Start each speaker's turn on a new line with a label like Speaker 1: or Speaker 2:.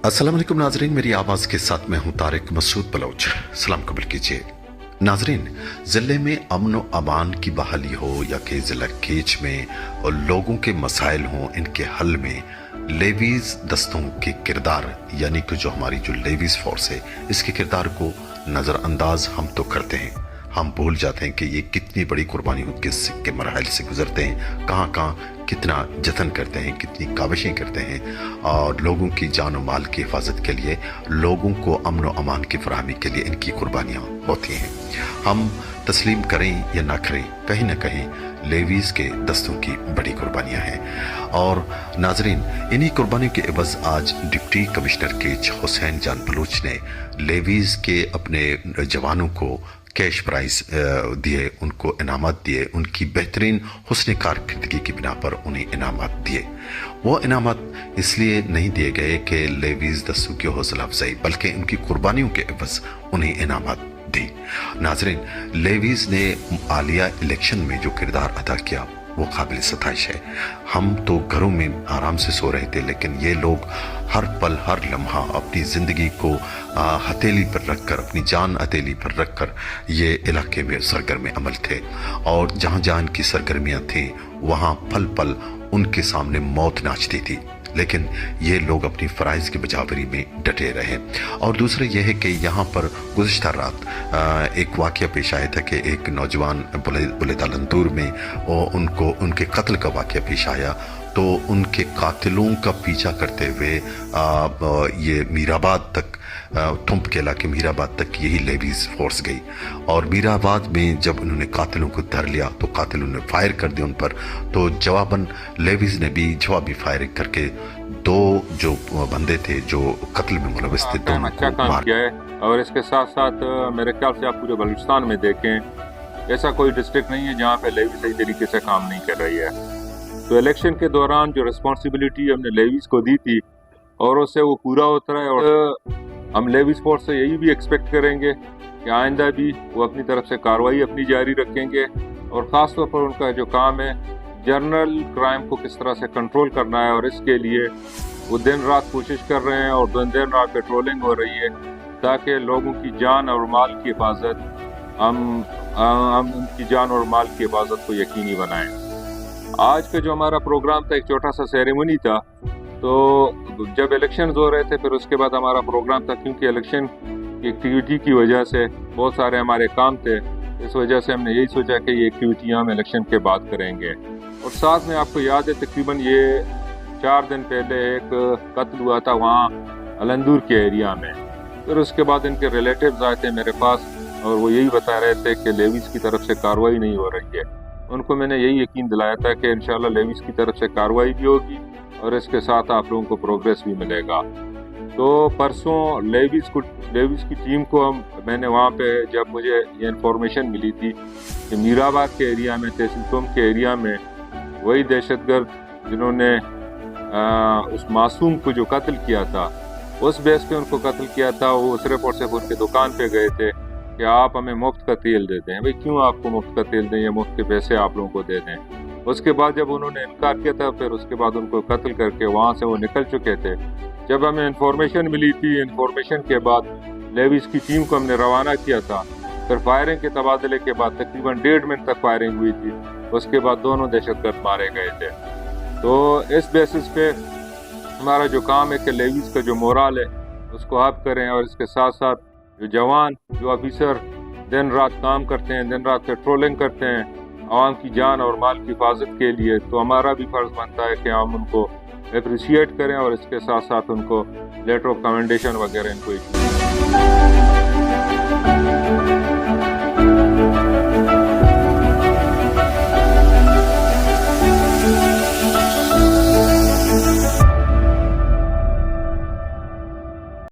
Speaker 1: अस्सलाम वालेकुम नाजरीन, मेरी आवाज़ के साथ मैं हूं तारिक मसूद बलोच। सलाम कबूल कीजिए नाजरीन। ज़िले में अमन व अमान की बहाली हो या कि ज़िला केच में और लोगों के मसाइल हों, इनके हल में लेवीज़ दस्तों के किरदार यानी कि जो हमारी जो लेवीज़ फोर्स है, इसके किरदार को नज़रअंदाज हम तो करते हैं। हम भूल जाते हैं कि ये कितनी बड़ी कुर्बानी के मरहल से गुजरते हैं, कहाँ कहाँ कितना जतन करते हैं, कितनी काविशें करते हैं और लोगों की जान और माल की हिफाजत के लिए, लोगों को अमन व अमान की फराहमी के लिए इनकी कुर्बानियाँ होती हैं। हम तस्लीम करें या ना करें, कहीं ना कहीं लेवीज़ के दस्तों की बड़ी कुर्बानियाँ हैं। और नाजरीन, इन्हीं कुर्बानियों के एवज आज डिप्टी कमिश्नर केच हुसैन जान बलूच ने लेवीज़ के अपने जवानों को कैश प्राइज दिए, उनको इनामत दिए, उनकी बेहतरीन हुस्न कारकर्दगी की बिना पर उन्हें इनामत दिए। वो इनामत इसलिए नहीं दिए गए कि लेवीज़ दस्तों की हौसला अफजाई, बल्कि उनकी कुर्बानियों के एवज उन्हें इनामत दी। नाजरीन, लेवीज़ ने आलिया इलेक्शन में जो किरदार अदा किया वो काबिल सताइश है। हम तो घरों में आराम से सो रहे थे, लेकिन ये लोग हर पल हर लम्हा अपनी ज़िंदगी को हथेली पर रखकर, अपनी जान हथेली पर रखकर ये इलाके में सरगर्म अमल थे। और जहाँ जहाँ इनकी सरगर्मियाँ थीं वहाँ पल पल उनके सामने मौत नाचती थी, लेकिन ये लोग अपनी फ़राइज़ की बजावरी में डटे रहे। और दूसरा यह है कि यहाँ पर गुज़िश्ता रात एक वाक़या पेश आया था कि एक नौजवान बुलेदालंदूर में उनको उनके कत्ल का वाक़या पेश आया। तो उनके कातिलों का पीछा करते हुए ये मीराबाद तक, थुम्प के इलाके मीराबाद तक यही लेवीज़ फोर्स गई। और मीराबाद में जब उन्होंने कातिलों को धर लिया तो कातिलों ने फायर कर दिया उन पर। तो जवाबन लेवीज़ ने भी जवाबी फायरिंग करके दो जो बंदे थे जो कत्ल में मुलविस थे, दोनों को मार
Speaker 2: किया है। और इसके साथ साथ मेरे ख्याल से आप पूरे बलूचिस्तान में देखें, ऐसा कोई डिस्ट्रिक्ट नहीं है जहाँ पे लेवी सही तरीके से काम नहीं कर रही है। तो इलेक्शन के दौरान जो रिस्पॉन्सिबिलिटी हमने लेवीज़ को दी थी और उससे वो पूरा होता है। और हम लेवीज़ फोर्स से यही भी एक्सपेक्ट करेंगे कि आइंदा भी वो अपनी तरफ से कार्रवाई अपनी जारी रखेंगे। और ख़ास तौर पर उनका जो काम है जनरल क्राइम को किस तरह से कंट्रोल करना है, और इसके लिए वो दिन रात कोशिश कर रहे हैं और दिन रात पेट्रोलिंग हो रही है ताकि लोगों की जान और माल की हिफाजत हम उनकी जान और माल की हिफाजत को यकीनी बनाएं। आज का जो हमारा प्रोग्राम था एक छोटा सा सेरेमनी था। तो जब इलेक्शन हो रहे थे फिर उसके बाद हमारा प्रोग्राम था, क्योंकि इलेक्शन की एक्टिविटी की वजह से बहुत सारे हमारे काम थे, इस वजह से हमने यही सोचा कि ये एक्टिविटी हम इलेक्शन के बाद करेंगे। और साथ में आपको याद है तकरीबन ये 4 दिन पहले एक कत्ल हुआ था वहाँ अलंदूर के एरिया में। फिर उसके बाद इनके रिलेटिव्स आए थे मेरे पास और वो यही बता रहे थे कि लेवीज़ की तरफ से कार्रवाई नहीं हो रही है। उनको मैंने यही यकीन दिलाया था कि इंशाल्लाह लेवीज़ की तरफ से कार्रवाई भी होगी और इसके साथ आप लोगों को प्रोग्रेस भी मिलेगा। तो परसों लेवीज़ की टीम को मैंने वहाँ पे, जब मुझे ये इन्फॉर्मेशन मिली थी कि मीराबाद के एरिया में, तहसील तुम के एरिया में वही दहशतगर्द जिन्होंने उस मासूम को जो कत्ल किया था, उस बेस पे उनको कत्ल किया था, वो सिर्फ और सिर्फ उनके दुकान पे गए थे कि आप हमें मुफ्त का तेल देते हैं। भाई क्यों आपको मुफ्त का तेल दें या मुफ्त के पैसे आप लोगों को दे दें। उसके बाद जब उन्होंने इनकार किया था फिर उसके बाद उनको कत्ल करके वहाँ से वो निकल चुके थे। जब हमें इन्फॉर्मेशन मिली थी, इन्फॉर्मेशन के बाद लेवीज़ की टीम को हमने रवाना किया था। फिर फायरिंग के तबादले के बाद तकरीबन 1.5 मिनट तक फायरिंग हुई थी। उसके बाद दोनों दहशतगर्द मारे गए थे। तो इस बेसिस पे हमारा जो काम है कि लेवीज़ का जो मोराल है उसको आप करें, और इसके साथ साथ जो जवान, जो ऑफिसर दिन रात काम करते हैं, दिन रात पेट्रोलिंग करते हैं आवाम की जान और माल की हिफाजत के लिए, तो हमारा भी फ़र्ज़ बनता है कि हम उनको अप्रिशिएट करें और इसके साथ साथ उनको लेटर ऑफ कमेंडेशन वगैरह इनको